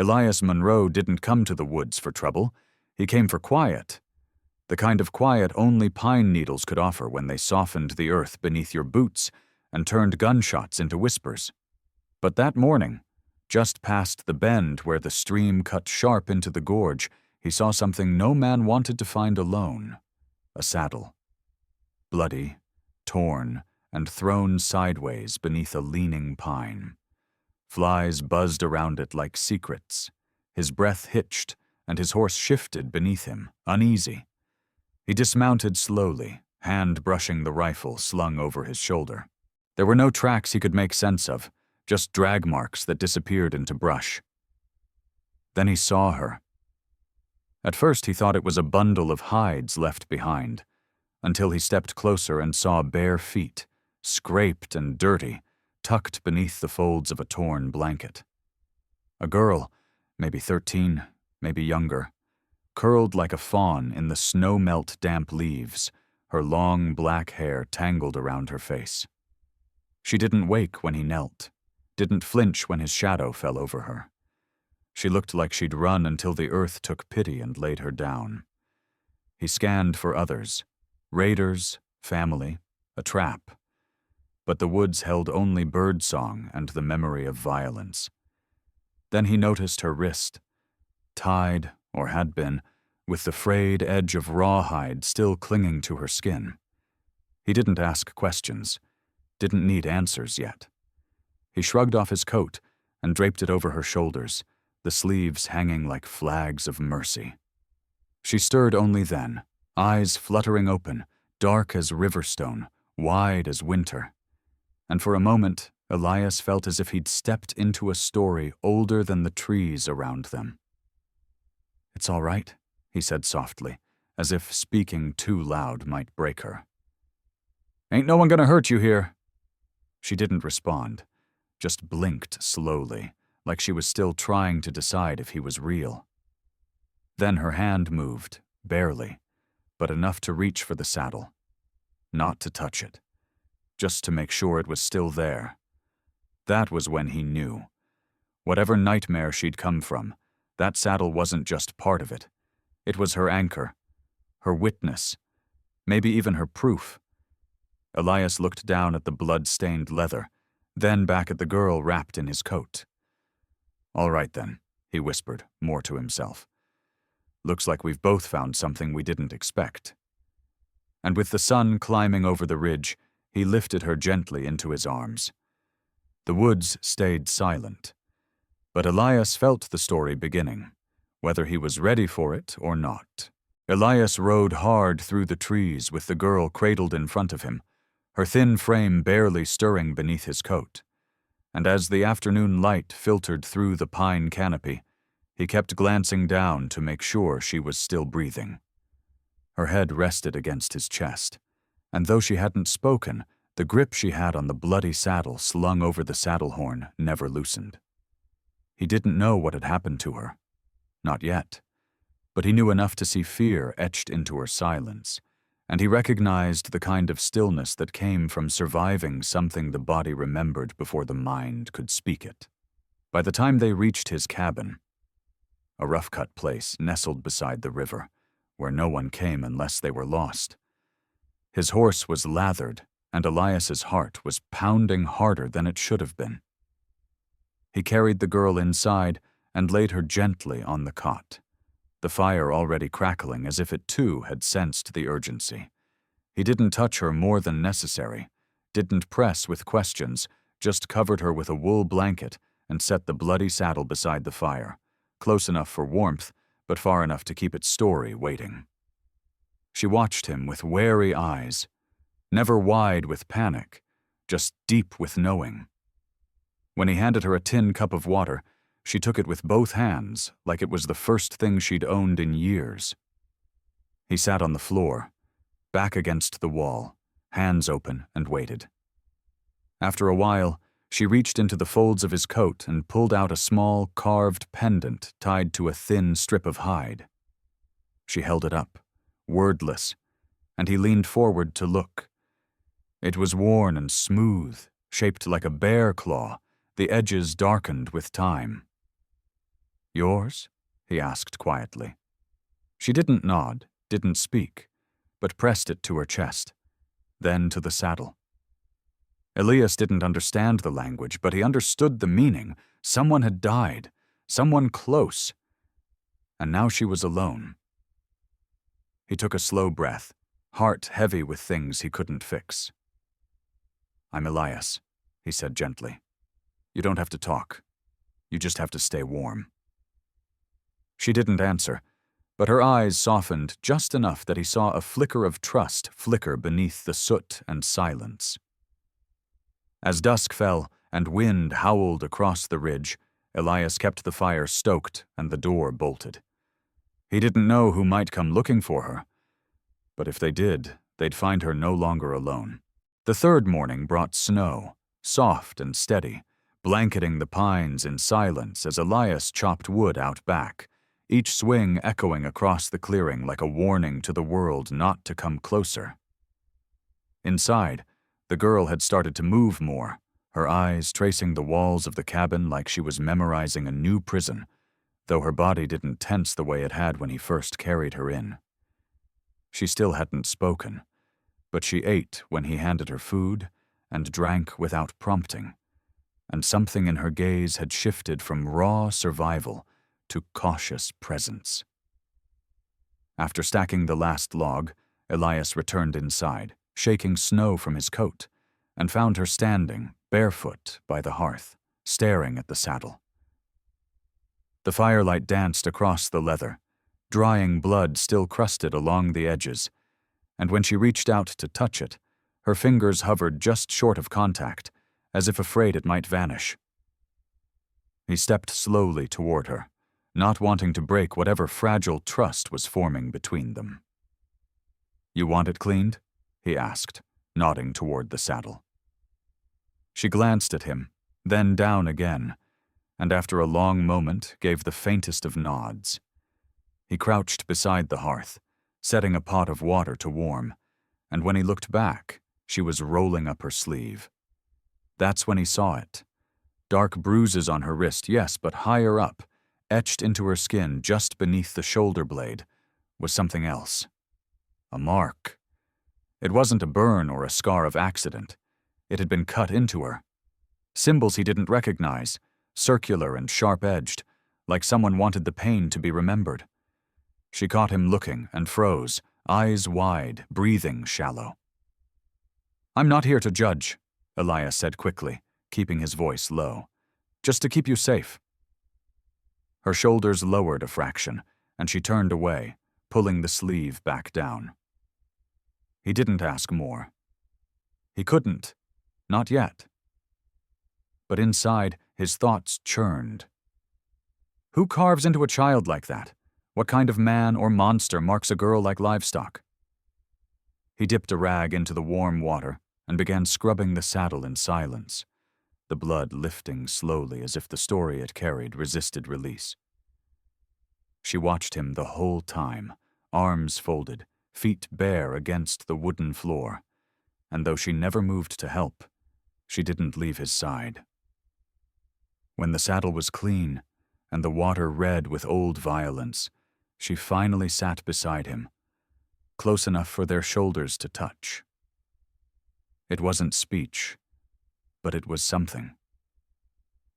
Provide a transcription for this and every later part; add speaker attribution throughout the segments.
Speaker 1: Elias Munro didn't come to the woods for trouble. He came for quiet. The kind of quiet only pine needles could offer when they softened the earth beneath your boots and turned gunshots into whispers. But that morning, just past the bend where the stream cut sharp into the gorge, he saw something no man wanted to find alone: a saddle. Bloody, torn, and thrown sideways beneath a leaning pine. Flies buzzed around it like secrets. His breath hitched, and his horse shifted beneath him, uneasy. He dismounted slowly, hand brushing the rifle slung over his shoulder. There were no tracks he could make sense of, just drag marks that disappeared into brush. Then he saw her. At first he thought it was a bundle of hides left behind, until he stepped closer and saw bare feet, scraped and dirty, tucked beneath the folds of a torn blanket. A girl, maybe 13, maybe younger, curled like a fawn in the snow-melt damp leaves, her long black hair tangled around her face. She didn't wake when he knelt, didn't flinch when his shadow fell over her. She looked like she'd run until the earth took pity and laid her down. He scanned for others, raiders, family, a trap. But the woods held only birdsong and the memory of violence. Then he noticed her wrist, tied, or had been, with the frayed edge of rawhide still clinging to her skin. He didn't ask questions, didn't need answers yet. He shrugged off his coat and draped it over her shoulders, the sleeves hanging like flags of mercy. She stirred only then, eyes fluttering open, dark as riverstone, wide as winter. And for a moment, Elias felt as if he'd stepped into a story older than the trees around them. "It's all right," he said softly, as if speaking too loud might break her. "Ain't no one gonna hurt you here." She didn't respond, just blinked slowly, like she was still trying to decide if he was real. Then her hand moved, barely, but enough to reach for the saddle. Not to touch it, just to make sure it was still there. That was when he knew. Whatever nightmare she'd come from, that saddle wasn't just part of it. It was her anchor, her witness, maybe even her proof. Elias looked down at the blood-stained leather, then back at the girl wrapped in his coat. "All right then," he whispered, more to himself. "Looks like we've both found something we didn't expect." And with the sun climbing over the ridge, he lifted her gently into his arms. The woods stayed silent, but Elias felt the story beginning, whether he was ready for it or not. Elias rode hard through the trees with the girl cradled in front of him, her thin frame barely stirring beneath his coat. And as the afternoon light filtered through the pine canopy, he kept glancing down to make sure she was still breathing. Her head rested against his chest, and though she hadn't spoken, the grip she had on the bloody saddle slung over the saddle horn never loosened. He didn't know what had happened to her. Not yet. But he knew enough to see fear etched into her silence, and he recognized the kind of stillness that came from surviving something the body remembered before the mind could speak it. By the time they reached his cabin, a rough-cut place nestled beside the river, where no one came unless they were lost, his horse was lathered, and Elias's heart was pounding harder than it should have been. He carried the girl inside and laid her gently on the cot, the fire already crackling as if it too had sensed the urgency. He didn't touch her more than necessary, didn't press with questions, just covered her with a wool blanket and set the bloody saddle beside the fire, close enough for warmth, but far enough to keep its story waiting. She watched him with wary eyes, never wide with panic, just deep with knowing. When he handed her a tin cup of water, she took it with both hands like it was the first thing she'd owned in years. He sat on the floor, back against the wall, hands open, and waited. After a while, she reached into the folds of his coat and pulled out a small carved pendant tied to a thin strip of hide. She held it up, wordless, and he leaned forward to look. It was worn and smooth, shaped like a bear claw, the edges darkened with time. Yours? He asked quietly. She didn't nod, didn't speak, but pressed it to her chest, then to the saddle. Elias didn't understand the language, but he understood the meaning. Someone had died, someone close, and now she was alone. He took a slow breath, heart heavy with things he couldn't fix. I'm Elias, he said gently. You don't have to talk. You just have to stay warm. She didn't answer, but her eyes softened just enough that he saw a flicker of trust flicker beneath the soot and silence. As dusk fell and wind howled across the ridge, Elias kept the fire stoked and the door bolted. He didn't know who might come looking for her, but if they did, they'd find her no longer alone. The third morning brought snow, soft and steady, blanketing the pines in silence as Elias chopped wood out back, each swing echoing across the clearing like a warning to the world not to come closer. Inside, the girl had started to move more, her eyes tracing the walls of the cabin like she was memorizing a new prison, though her body didn't tense the way it had when he first carried her in. She still hadn't spoken, but she ate when he handed her food and drank without prompting, and something in her gaze had shifted from raw survival to cautious presence. After stacking the last log, Elias returned inside, shaking snow from his coat, and found her standing, barefoot, by the hearth, staring at the saddle. The firelight danced across the leather, drying blood still crusted along the edges, and when she reached out to touch it, her fingers hovered just short of contact, as if afraid it might vanish. He stepped slowly toward her, not wanting to break whatever fragile trust was forming between them. You want it cleaned? He asked, nodding toward the saddle. She glanced at him, then down again, and after a long moment gave the faintest of nods. He crouched beside the hearth, setting a pot of water to warm, and when he looked back, she was rolling up her sleeve. That's when he saw it. Dark bruises on her wrist, yes, but higher up, etched into her skin just beneath the shoulder blade, was something else. A mark. It wasn't a burn or a scar of accident. It had been cut into her. Symbols he didn't recognize, circular and sharp-edged, like someone wanted the pain to be remembered. She caught him looking and froze, eyes wide, breathing shallow. I'm not here to judge, Elias said quickly, keeping his voice low. Just to keep you safe. Her shoulders lowered a fraction, and she turned away, pulling the sleeve back down. He didn't ask more. He couldn't. Not yet. But inside, his thoughts churned. Who carves into a child like that? What kind of man or monster marks a girl like livestock? He dipped a rag into the warm water and began scrubbing the saddle in silence, the blood lifting slowly as if the story it carried resisted release. She watched him the whole time, arms folded, feet bare against the wooden floor, and though she never moved to help, she didn't leave his side. When the saddle was clean and the water red with old violence, she finally sat beside him, close enough for their shoulders to touch. It wasn't speech, but it was something.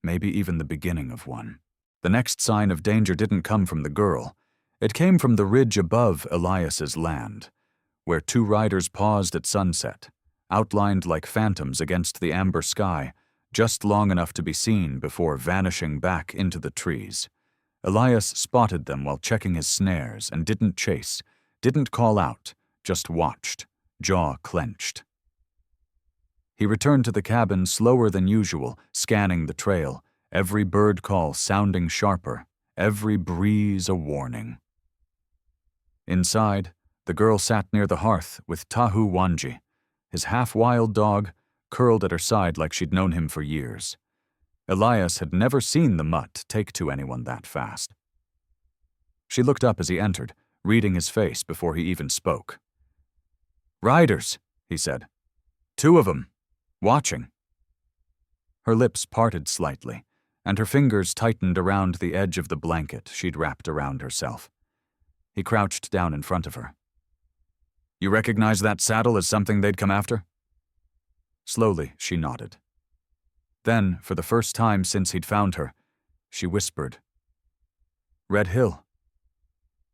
Speaker 1: Maybe even the beginning of one. The next sign of danger didn't come from the girl. It came from the ridge above Elias's land, where two riders paused at sunset, outlined like phantoms against the amber sky, just long enough to be seen before vanishing back into the trees. Elias spotted them while checking his snares and didn't chase, didn't call out, just watched, jaw clenched. He returned to the cabin slower than usual, scanning the trail, every bird call sounding sharper, every breeze a warning. Inside, the girl sat near the hearth with Tahu Wanji, his half-wild dog, curled at her side like she'd known him for years. Elias had never seen the mutt take to anyone that fast. She looked up as he entered, reading his face before he even spoke. "Riders," he said. "2 of 'em. Watching." Her lips parted slightly, and her fingers tightened around the edge of the blanket she'd wrapped around herself. He crouched down in front of her. "You recognize that saddle as something they'd come after?" Slowly, she nodded. Then, for the first time since he'd found her, she whispered, "Red Hill."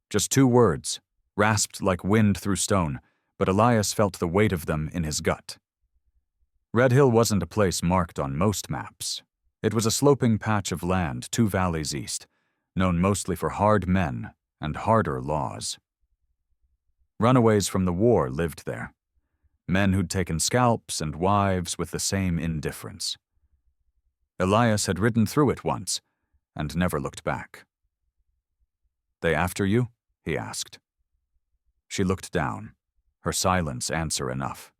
Speaker 1: Just 2 words, rasped like wind through stone, but Elias felt the weight of them in his gut. Red Hill wasn't a place marked on most maps. It was a sloping patch of land 2 valleys east, known mostly for hard men and harder laws. Runaways from the war lived there, men who'd taken scalps and wives with the same indifference. Elias had ridden through it once and never looked back. "They after you?" he asked. She looked down, her silence answer enough.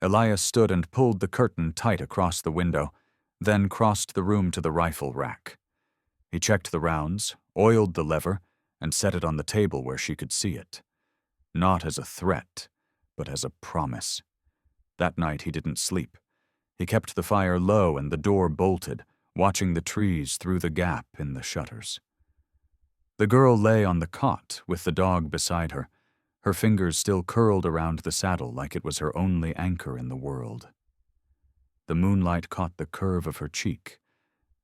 Speaker 1: Elias stood and pulled the curtain tight across the window, then crossed the room to the rifle rack. He checked the rounds, oiled the lever, and set it on the table where she could see it. Not as a threat, but as a promise. That night he didn't sleep. He kept the fire low and the door bolted, watching the trees through the gap in the shutters. The girl lay on the cot with the dog beside her, her fingers still curled around the saddle like it was her only anchor in the world. The moonlight caught the curve of her cheek,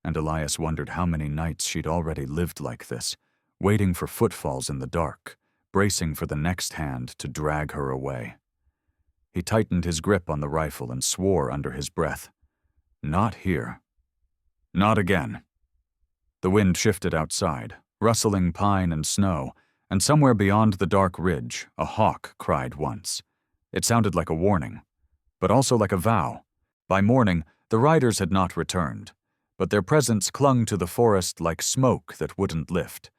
Speaker 1: and Elias wondered how many nights she'd already lived like this, waiting for footfalls in the dark, bracing for the next hand to drag her away. He tightened his grip on the rifle and swore under his breath, "Not here. Not again." The wind shifted outside, rustling pine and snow, and somewhere beyond the dark ridge, a hawk cried once. It sounded like a warning, but also like a vow. By morning, the riders had not returned, but their presence clung to the forest like smoke that wouldn't lift.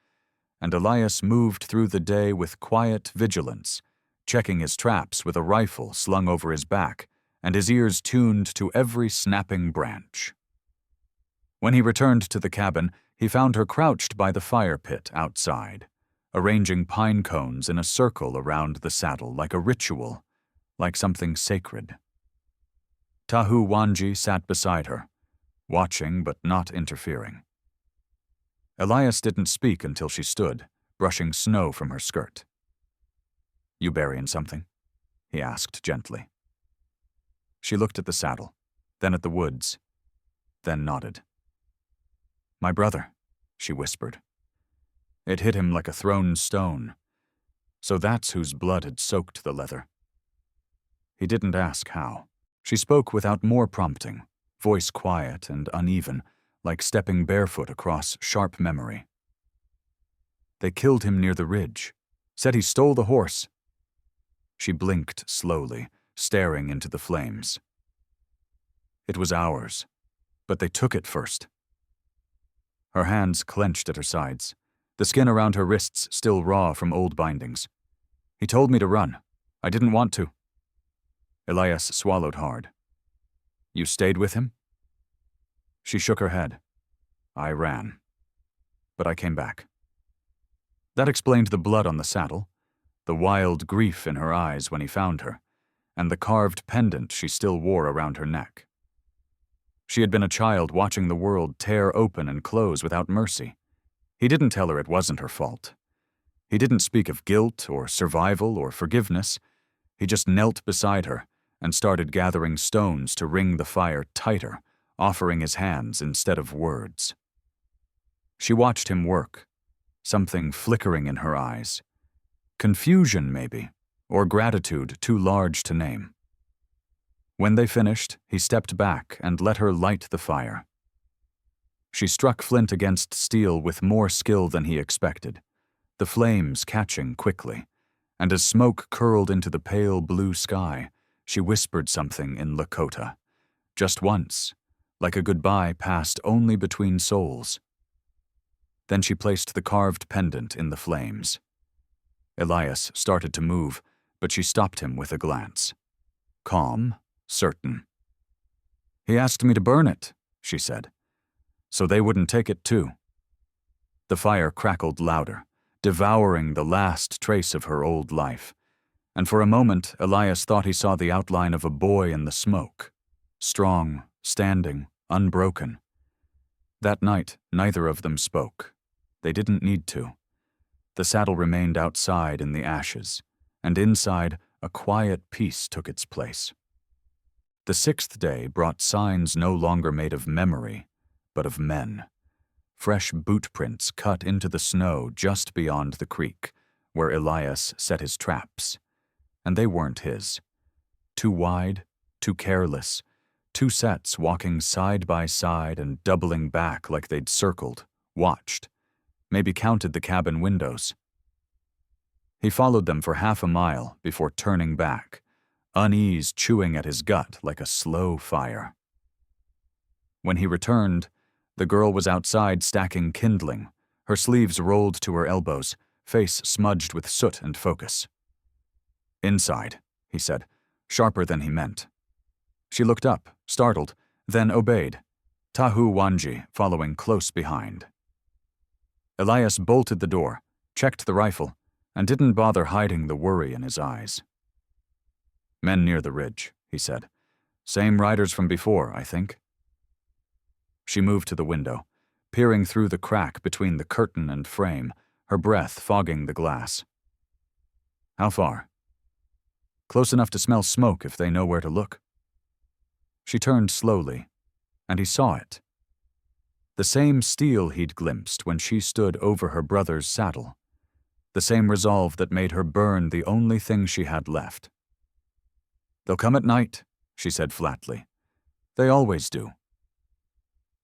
Speaker 1: And Elias moved through the day with quiet vigilance, checking his traps with a rifle slung over his back and his ears tuned to every snapping branch. When he returned to the cabin, he found her crouched by the fire pit outside, arranging pine cones in a circle around the saddle like a ritual, like something sacred. Tahu Wanji sat beside her, watching but not interfering. Elias didn't speak until she stood, brushing snow from her skirt. "You burying something?" he asked gently. She looked at the saddle, then at the woods, then nodded. "My brother," she whispered. It hit him like a thrown stone. So that's whose blood had soaked the leather. He didn't ask how. She spoke without more prompting, voice quiet and uneven, like stepping barefoot across sharp memory. "They killed him near the ridge. Said he stole the horse." She blinked slowly, staring into the flames. "It was ours, but they took it first." Her hands clenched at her sides, the skin around her wrists still raw from old bindings. "He told me to run. I didn't want to." Elias swallowed hard. "You stayed with him?" She shook her head. "I ran. But I came back." That explained the blood on the saddle, the wild grief in her eyes when he found her, and the carved pendant she still wore around her neck. She had been a child watching the world tear open and close without mercy. He didn't tell her it wasn't her fault. He didn't speak of guilt or survival or forgiveness. He just knelt beside her and started gathering stones to ring the fire tighter, offering his hands instead of words. She watched him work, something flickering in her eyes. Confusion, maybe, or gratitude too large to name. When they finished, he stepped back and let her light the fire. She struck flint against steel with more skill than he expected, the flames catching quickly, and as smoke curled into the pale blue sky, she whispered something in Lakota, just once, like a goodbye passed only between souls. Then she placed the carved pendant in the flames. Elias started to move, but she stopped him with a glance. Calm, certain. "He asked me to burn it," she said, "so they wouldn't take it too." The fire crackled louder, devouring the last trace of her old life, and for a moment Elias thought he saw the outline of a boy in the smoke, strong, standing, unbroken. That night, neither of them spoke. They didn't need to. The saddle remained outside in the ashes, and inside, a quiet peace took its place. The sixth day brought signs no longer made of memory, but of men. Fresh boot prints cut into the snow just beyond the creek, where Elias set his traps. And they weren't his. Too wide, too careless, two sets walking side by side and doubling back like they'd circled, watched, maybe counted the cabin windows. He followed them for half a mile before turning back, unease chewing at his gut like a slow fire. When he returned, the girl was outside stacking kindling, her sleeves rolled to her elbows, face smudged with soot and focus. "Inside," he said, sharper than he meant. She looked up, startled, then obeyed, Tahu Wanji following close behind. Elias bolted the door, checked the rifle, and didn't bother hiding the worry in his eyes. "Men near the ridge," he said. "Same riders from before, I think." She moved to the window, peering through the crack between the curtain and frame, her breath fogging the glass. "How far?" "Close enough to smell smoke if they know where to look." She turned slowly, and he saw it. The same steel he'd glimpsed when she stood over her brother's saddle. The same resolve that made her burn the only thing she had left. "They'll come at night," she said flatly. "They always do."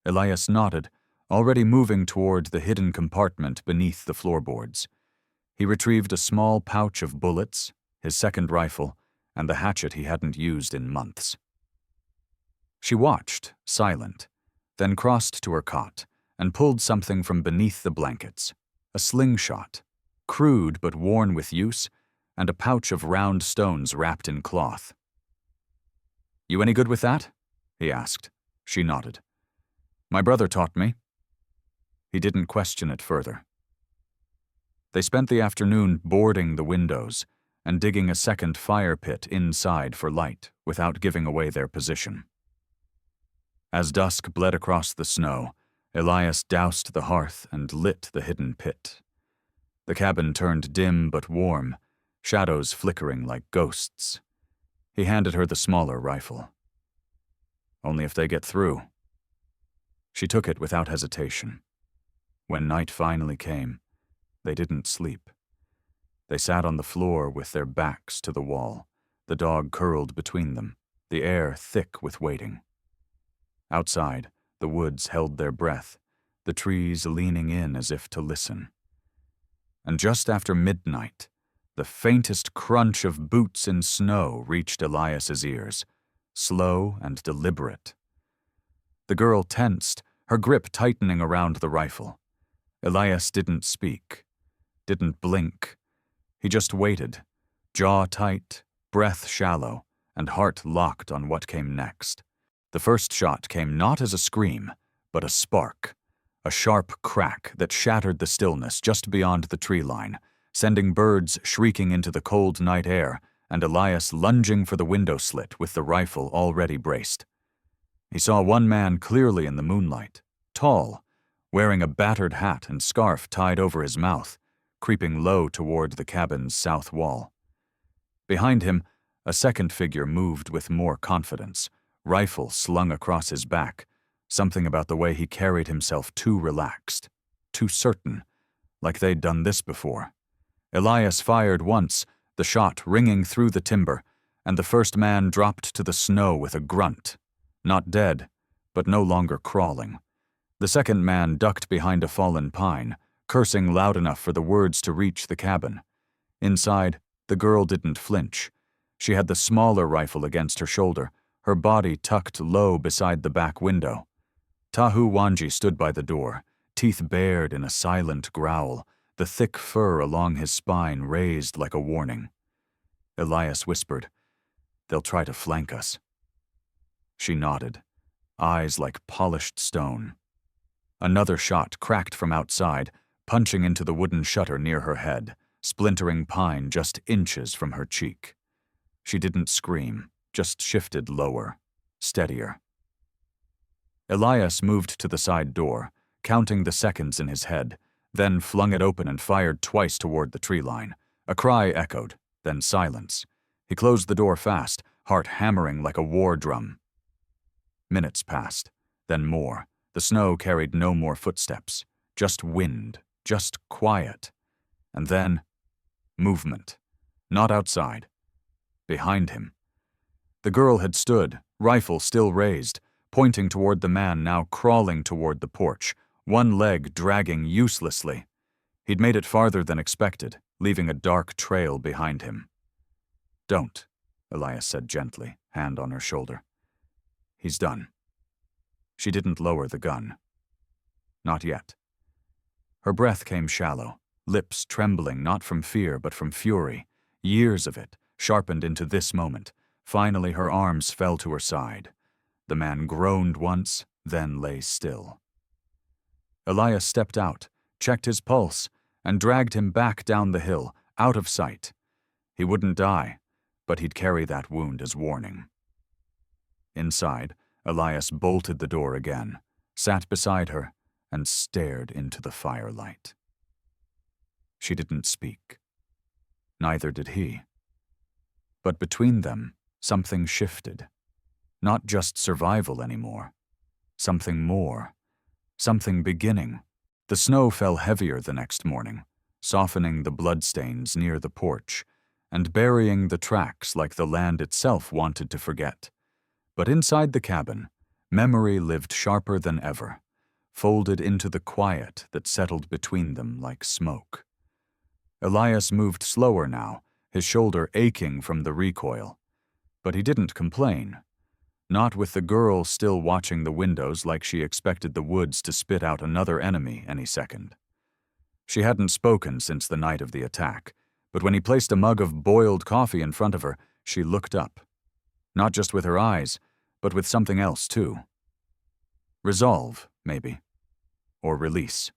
Speaker 1: Elias nodded, already moving toward the hidden compartment beneath the floorboards. He retrieved a small pouch of bullets, his second rifle, and the hatchet he hadn't used in months. She watched, silent, then crossed to her cot and pulled something from beneath the blankets, a slingshot, crude but worn with use, and a pouch of round stones wrapped in cloth. "You any good with that?" he asked. She nodded. "My brother taught me." He didn't question it further. They spent the afternoon boarding the windows and digging a second fire pit inside for light without giving away their position. As dusk bled across the snow, Elias doused the hearth and lit the hidden pit. The cabin turned dim but warm, shadows flickering like ghosts. He handed her the smaller rifle. "Only if they get through." She took it without hesitation. When night finally came, they didn't sleep. They sat on the floor with their backs to the wall, the dog curled between them, the air thick with waiting. Outside, the woods held their breath, the trees leaning in as if to listen. And just after midnight, the faintest crunch of boots in snow reached Elias's ears, slow and deliberate. The girl tensed, her grip tightening around the rifle. Elias didn't speak, didn't blink. He just waited, jaw tight, breath shallow, and heart locked on what came next. The first shot came not as a scream, but a spark, a sharp crack that shattered the stillness just beyond the tree line, sending birds shrieking into the cold night air, and Elias lunging for the window slit with the rifle already braced. He saw one man clearly in the moonlight, tall, wearing a battered hat and scarf tied over his mouth, creeping low toward the cabin's south wall. Behind him, a second figure moved with more confidence, rifle slung across his back, something about the way he carried himself too relaxed, too certain, like they'd done this before. Elias fired once, the shot ringing through the timber, and the first man dropped to the snow with a grunt, not dead, but no longer crawling. The second man ducked behind a fallen pine, cursing loud enough for the words to reach the cabin. Inside, the girl didn't flinch. She had the smaller rifle against her shoulder, her body tucked low beside the back window. Tahu Wanji stood by the door, teeth bared in a silent growl, the thick fur along his spine raised like a warning. Elias whispered, "They'll try to flank us." She nodded, eyes like polished stone. Another shot cracked from outside, punching into the wooden shutter near her head, splintering pine just inches from her cheek. She didn't scream, just shifted lower, steadier. Elias moved to the side door, counting the seconds in his head, then flung it open and fired twice toward the tree line. A cry echoed, then silence. He closed the door fast, heart hammering like a war drum. Minutes passed, then more. The snow carried no more footsteps, just wind, just quiet. And then, movement. Not outside. Behind him. The girl had stood, rifle still raised, pointing toward the man now crawling toward the porch, one leg dragging uselessly. He'd made it farther than expected, leaving a dark trail behind him. "Don't," Elias said gently, hand on her shoulder. "He's done." She didn't lower the gun. Not yet. Her breath came shallow, lips trembling not from fear but from fury, years of it, sharpened into this moment. Finally her arms fell to her side. The man groaned once, then lay still. Elias stepped out, checked his pulse, and dragged him back down the hill, out of sight. He wouldn't die, but he'd carry that wound as warning. Inside, Elias bolted the door again, sat beside her, and stared into the firelight. She didn't speak. Neither did he. But between them, something shifted. Not just survival anymore. Something more. Something beginning. The snow fell heavier the next morning, softening the bloodstains near the porch, and burying the tracks like the land itself wanted to forget. But inside the cabin, memory lived sharper than ever, folded into the quiet that settled between them like smoke. Elias moved slower now, his shoulder aching from the recoil. But he didn't complain. Not with the girl still watching the windows like she expected the woods to spit out another enemy any second. She hadn't spoken since the night of the attack, but when he placed a mug of boiled coffee in front of her, she looked up. Not just with her eyes, but with something else too. Resolve, maybe. Or release.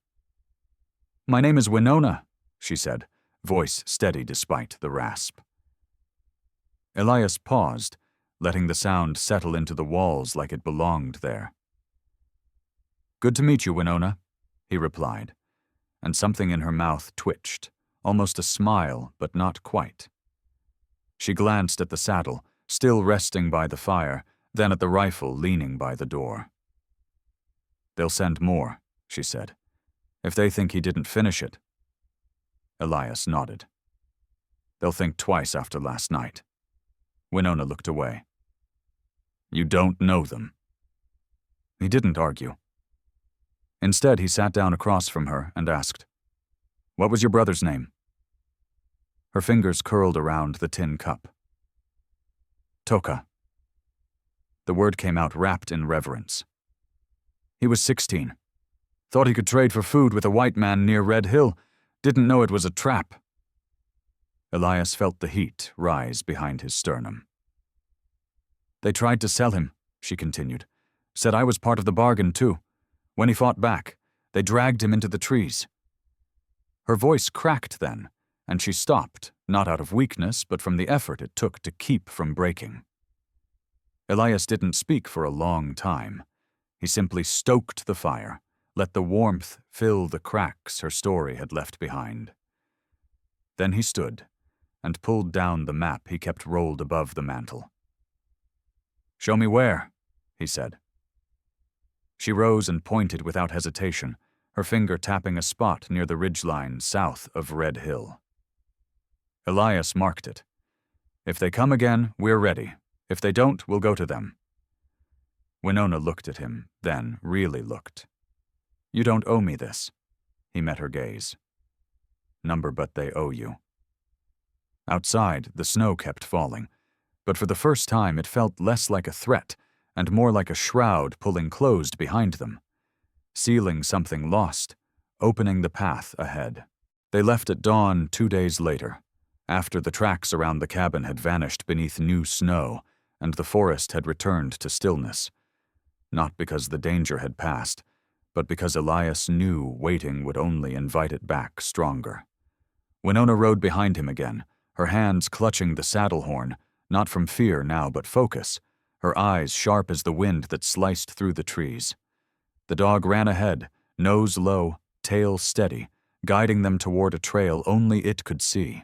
Speaker 1: "My name is Winona," she said, voice steady despite the rasp. Elias paused, letting the sound settle into the walls like it belonged there. "Good to meet you, Winona," he replied, and something in her mouth twitched, almost a smile, but not quite. She glanced at the saddle, still resting by the fire, then at the rifle leaning by the door. "They'll send more," she said, "if they think he didn't finish it." Elias nodded. "They'll think twice after last night." Winona looked away. "You don't know them." He didn't argue. Instead, he sat down across from her and asked, "What was your brother's name?" Her fingers curled around the tin cup. "Toka." The word came out wrapped in reverence. "He was 16. Thought he could trade for food with a white man near Red Hill. Didn't know it was a trap." Elias felt the heat rise behind his sternum. "They tried to sell him," she continued. "Said I was part of the bargain, too. When he fought back, they dragged him into the trees." Her voice cracked then, and she stopped, not out of weakness, but from the effort it took to keep from breaking. Elias didn't speak for a long time. He simply stoked the fire, let the warmth fill the cracks her story had left behind. Then he stood and pulled down the map he kept rolled above the mantel. "Show me where," he said. She rose and pointed without hesitation, her finger tapping a spot near the ridgeline south of Red Hill. Elias marked it. "If they come again, we're ready. If they don't, we'll go to them." Winona looked at him, then really looked. "You don't owe me this." He met her gaze. "Number but they owe you." Outside, the snow kept falling, but for the first time it felt less like a threat and more like a shroud pulling closed behind them, sealing something lost, opening the path ahead. They left at dawn 2 days later, after the tracks around the cabin had vanished beneath new snow and the forest had returned to stillness. Not because the danger had passed, but because Elias knew waiting would only invite it back stronger. Winona rode behind him again, her hands clutching the saddle horn, not from fear now but focus, her eyes sharp as the wind that sliced through the trees. The dog ran ahead, nose low, tail steady, guiding them toward a trail only it could see.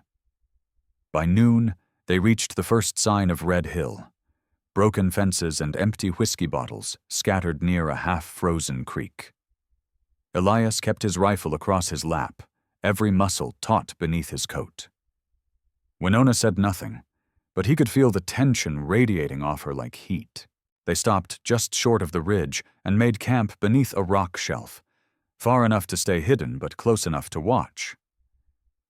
Speaker 1: By noon, they reached the first sign of Red Hill. Broken fences and empty whiskey bottles scattered near a half-frozen creek. Elias kept his rifle across his lap, every muscle taut beneath his coat. Winona said nothing, but he could feel the tension radiating off her like heat. They stopped just short of the ridge and made camp beneath a rock shelf, far enough to stay hidden but close enough to watch.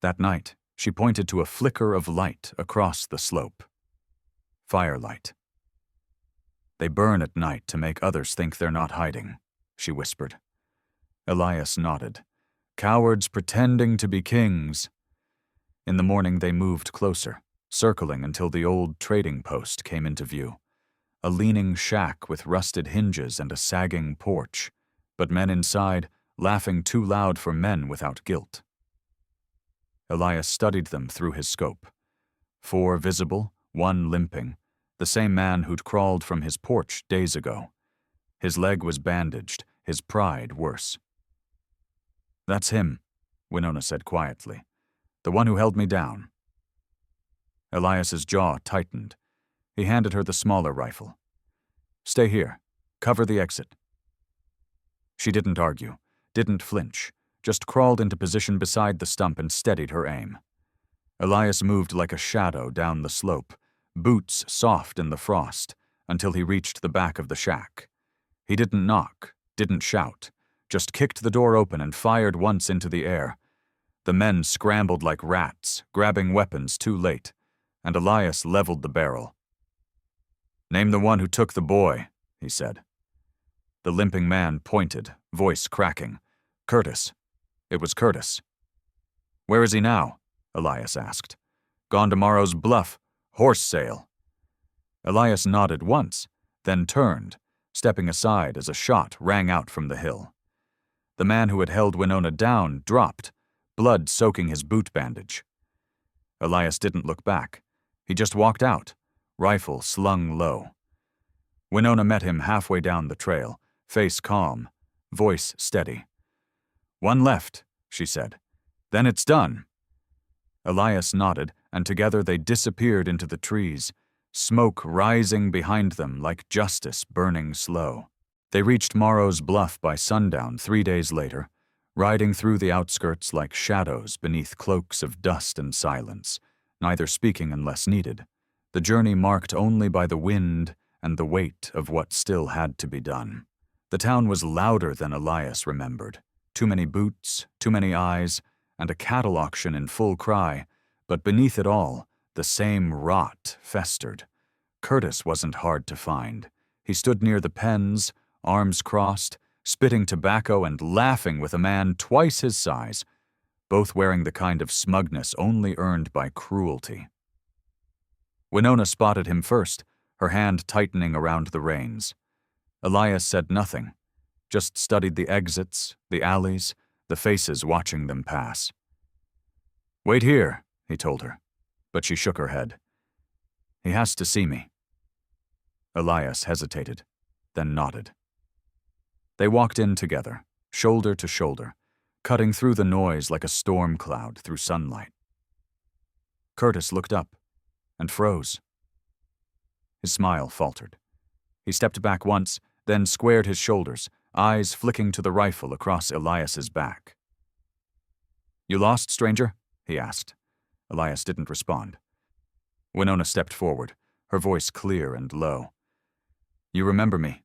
Speaker 1: That night, she pointed to a flicker of light across the slope. Firelight. "They burn at night to make others think they're not hiding," she whispered. Elias nodded. "Cowards pretending to be kings." In the morning they moved closer, circling until the old trading post came into view. A leaning shack with rusted hinges and a sagging porch, but men inside laughing too loud for men without guilt. Elias studied them through his scope. 4 visible, 1 limping, the same man who'd crawled from his porch days ago. His leg was bandaged, his pride worse. "That's him," Winona said quietly. "The one who held me down." Elias's jaw tightened. He handed her the smaller rifle. "Stay here. Cover the exit." She didn't argue, didn't flinch, just crawled into position beside the stump and steadied her aim. Elias moved like a shadow down the slope, boots soft in the frost, until he reached the back of the shack. He didn't knock, didn't shout, just kicked the door open and fired once into the air. The men scrambled like rats, grabbing weapons too late, and Elias leveled the barrel. "Name the one who took the boy," he said. The limping man pointed, voice cracking. "Curtis." It was Curtis. "Where is he now?" Elias asked. "Gone to Morrow's Bluff. Horse sale." Elias nodded once, then turned, stepping aside as a shot rang out from the hill. The man who had held Winona down dropped, blood soaking his boot bandage. Elias didn't look back. He just walked out, rifle slung low. Winona met him halfway down the trail, face calm, voice steady. "1 left," she said. "Then it's done." Elias nodded, and together they disappeared into the trees, smoke rising behind them like justice burning slow. They reached Morrow's Bluff by sundown 3 days later, riding through the outskirts like shadows beneath cloaks of dust and silence, neither speaking unless needed, the journey marked only by the wind and the weight of what still had to be done. The town was louder than Elias remembered. Too many boots, too many eyes, and a cattle auction in full cry, but beneath it all, the same rot festered. Curtis wasn't hard to find. He stood near the pens, arms crossed, spitting tobacco and laughing with a man twice his size, both wearing the kind of smugness only earned by cruelty. Winona spotted him first, her hand tightening around the reins. Elias said nothing, just studied the exits, the alleys, the faces watching them pass. "Wait here," he told her, but she shook her head. "He has to see me." Elias hesitated, then nodded. They walked in together, shoulder to shoulder, cutting through the noise like a storm cloud through sunlight. Curtis looked up and froze. His smile faltered. He stepped back once, then squared his shoulders, eyes flicking to the rifle across Elias's back. "You lost, stranger?" he asked. Elias didn't respond. Winona stepped forward, her voice clear and low. "You remember me?"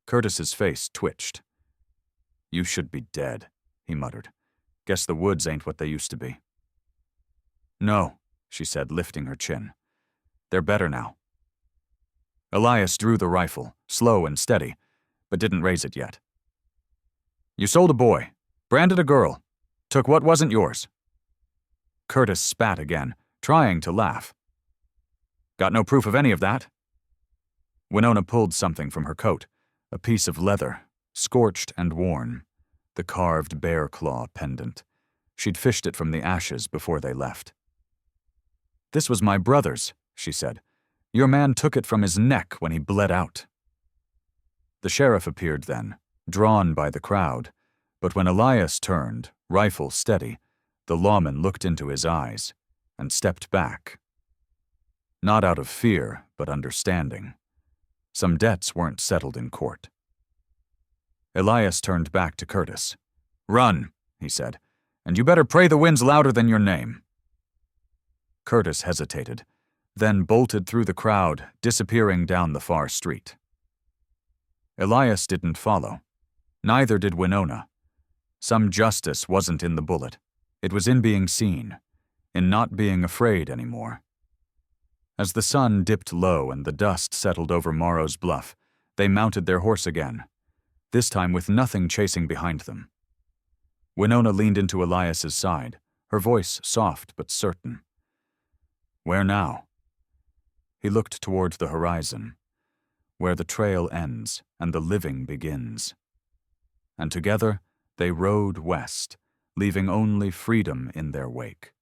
Speaker 1: Curtis's face twitched. "You should be dead," he muttered. "Guess the woods ain't what they used to be." "No," she said, lifting her chin. "They're better now." Elias drew the rifle, slow and steady, but didn't raise it yet. "You sold a boy, branded a girl, took what wasn't yours." Curtis spat again, trying to laugh. "Got no proof of any of that?" Winona pulled something from her coat, a piece of leather, scorched and worn, the carved bear claw pendant. She'd fished it from the ashes before they left. "This was my brother's," she said. Your man took it from his neck when he bled out." The sheriff appeared then, drawn by the crowd, but when Elias turned, rifle steady, the lawman looked into his eyes and stepped back. Not out of fear, but understanding. Some debts weren't settled in court. Elias turned back to Curtis. "Run," he said, "and you better pray the wind's louder than your name." Curtis hesitated, then bolted through the crowd, disappearing down the far street. Elias didn't follow. Neither did Winona. Some justice wasn't in the bullet. It was in being seen, in not being afraid anymore. As the sun dipped low and the dust settled over Morrow's Bluff, they mounted their horse again, this time with nothing chasing behind them. Winona leaned into Elias's side, her voice soft but certain. "Where now?" He looked toward the horizon, where the trail ends and the living begins. And together they rode west, leaving only freedom in their wake.